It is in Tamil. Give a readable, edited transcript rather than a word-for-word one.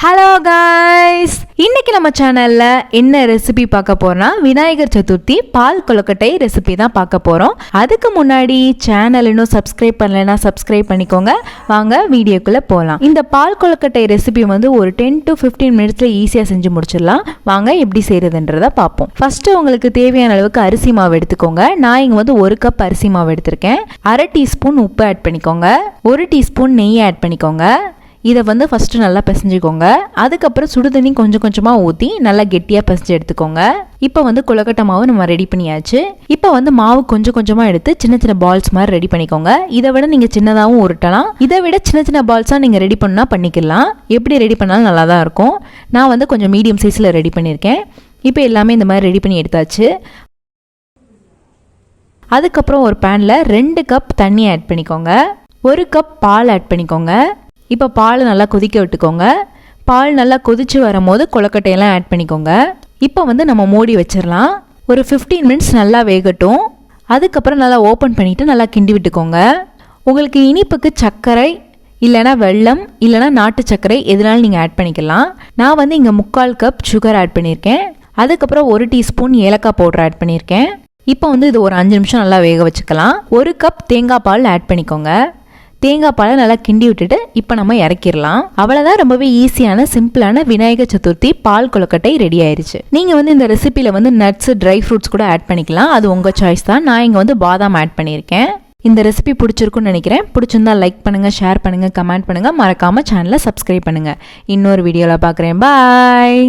ஹலோ காய்ஸ், இன்னைக்கு நம்ம சேனல்ல என்ன ரெசிபி பார்க்க போறோம்னா விநாயகர் சதுர்த்தி பால் கொழுக்கட்டை ரெசிபி தான் பார்க்க போறோம். அதுக்கு முன்னாடி சேனல் இன்னும் சப்ஸ்கிரைப் பண்ணலைன்னா சப்ஸ்கிரைப் பண்ணிக்கோங்க. வாங்க வீடியோக்குள்ள போகலாம். இந்த பால் கொழுக்கட்டை ரெசிபி வந்து ஒரு 10 to 15 மினிட்ஸ்ல ஈஸியாக செஞ்சு முடிச்சிடலாம். வாங்க எப்படி செய்யறதுன்றத பார்ப்போம். ஃபர்ஸ்ட் உங்களுக்கு தேவையான அளவுக்கு அரிசி மாவு எடுத்துக்கோங்க. நான் இங்க வந்து 1 கப் அரிசி மாவு எடுத்திருக்கேன். 1/2 டீஸ்பூன் உப்பு ஆட் பண்ணிக்கோங்க. 1 டீஸ்பூன் நெய் ஆட் பண்ணிக்கோங்க. இதை வந்து ஃபஸ்ட்டு நல்லா பிசைஞ்சிக்கோங்க. அதுக்கப்புறம் சுடு தண்ணி கொஞ்சம் கொஞ்சமாக ஊற்றி நல்லா கெட்டியாக பிசைஞ்சு எடுத்துக்கோங்க. இப்போ வந்து கொழுக்கட்டை மாவு நம்ம ரெடி பண்ணியாச்சு. இப்போ வந்து மாவு கொஞ்சம் கொஞ்சமாக எடுத்து சின்ன சின்ன பால்ஸ் மாதிரி ரெடி பண்ணிக்கோங்க. இதை விட நீங்கள் சின்னதாகவும் உருட்டலாம். இதை விட சின்ன சின்ன பால்ஸாக நீங்கள் ரெடி பண்ணால் பண்ணிக்கலாம். எப்படி ரெடி பண்ணாலும் நல்லா தான் இருக்கும். நான் வந்து கொஞ்சம் மீடியம் சைஸில் ரெடி பண்ணியிருக்கேன். இப்போ எல்லாமே இந்த மாதிரி ரெடி பண்ணி எடுத்தாச்சு. அதுக்கப்புறம் ஒரு பேனில் 2 கப் தண்ணி ஆட் பண்ணிக்கோங்க. 1 கப் பால் ஆட் பண்ணிக்கோங்க. இப்போ பால் நல்லா கொதிக்க விட்டுக்கோங்க. பால் நல்லா கொதிச்சு வரும்போது கொழுக்கட்டையெல்லாம் ஆட் பண்ணிக்கோங்க. இப்போ வந்து நம்ம மூடி வச்சிடலாம். ஒரு 15 மினிட்ஸ் நல்லா வேகட்டும். அதுக்கப்புறம் நல்லா ஓப்பன் பண்ணிவிட்டு நல்லா கிண்டி விட்டுக்கோங்க. உங்களுக்கு இனிப்புக்கு சர்க்கரை இல்லைனா வெல்லம் இல்லைனா நாட்டு சர்க்கரை எதுனாலும் நீங்கள் ஆட் பண்ணிக்கலாம். நான் வந்து இங்கே 3/4 கப் சுகர் ஆட் பண்ணியிருக்கேன். அதுக்கப்புறம் 1 டீஸ்பூன் ஏலக்காய் பவுடர் ஆட் பண்ணியிருக்கேன். இப்போ வந்து இது ஒரு 5 நிமிஷம் நல்லா வேக வச்சுக்கலாம். 1 கப் தேங்காய் பால் ஆட் பண்ணிக்கோங்க. தேங்காய் பாலை நல்லா கிண்டி விட்டுட்டு இப்போ நம்ம இறக்கிடலாம். அவ்வளோதான், ரொம்பவே ஈஸியான சிம்பிளான விநாயகர் சதுர்த்தி பால் கொழுக்கட்டை ரெடி ஆயிடுச்சு. நீங்கள் வந்து இந்த ரெசிபியில் வந்து நட்ஸ் ட்ரை ஃப்ரூட்ஸ் கூட ஆட் பண்ணிக்கலாம். அது உங்கள் சாய்ஸ் தான். நான் இங்கே வந்து பாதாம் ஆட் பண்ணியிருக்கேன். இந்த ரெசிபி பிடிச்சிருக்குன்னு நினைக்கிறேன். பிடிச்சிருந்தா லைக் பண்ணுங்கள், ஷேர் பண்ணுங்கள், கமெண்ட் பண்ணுங்கள். மறக்காமல் சேனலை சப்ஸ்கிரைப் பண்ணுங்கள். இன்னொரு வீடியோவில் பார்க்குறேன். பாய்.